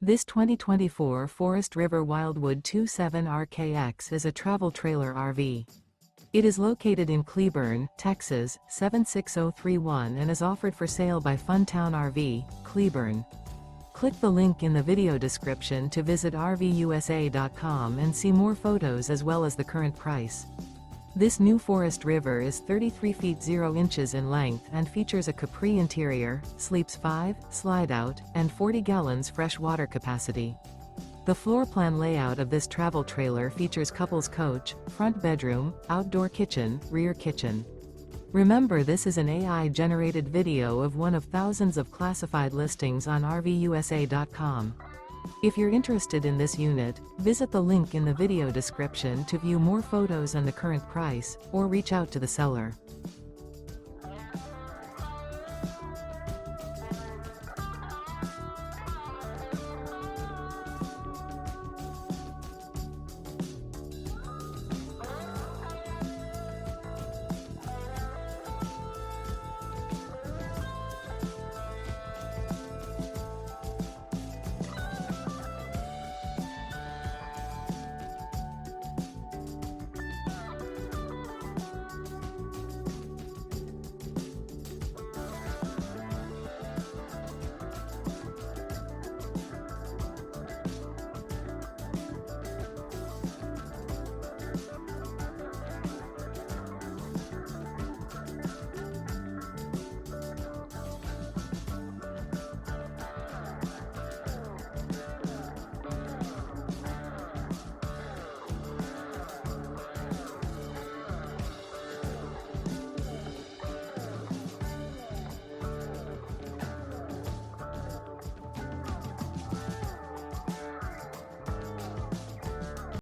This 2024 Forest River Wildwood 27RKX is a travel trailer RV. It is located in Cleburne, Texas, 76031 and is offered for sale by Funtown RV, Cleburne. Click the link in the video description to visit RVUSA.com and see more photos as well as the current price. This new Forest River is 33 feet 0 inches in length and features a CAPRI interior, sleeps 5, slide-out, and 40 gallons fresh water capacity. The floor plan layout of this travel trailer features couples coach, front bedroom, outdoor kitchen, rear kitchen. Remember, this is an AI-generated video of one of thousands of classified listings on RVUSA.com. If you're interested in this unit, visit the link in the video description to view more photos and the current price, or reach out to the seller.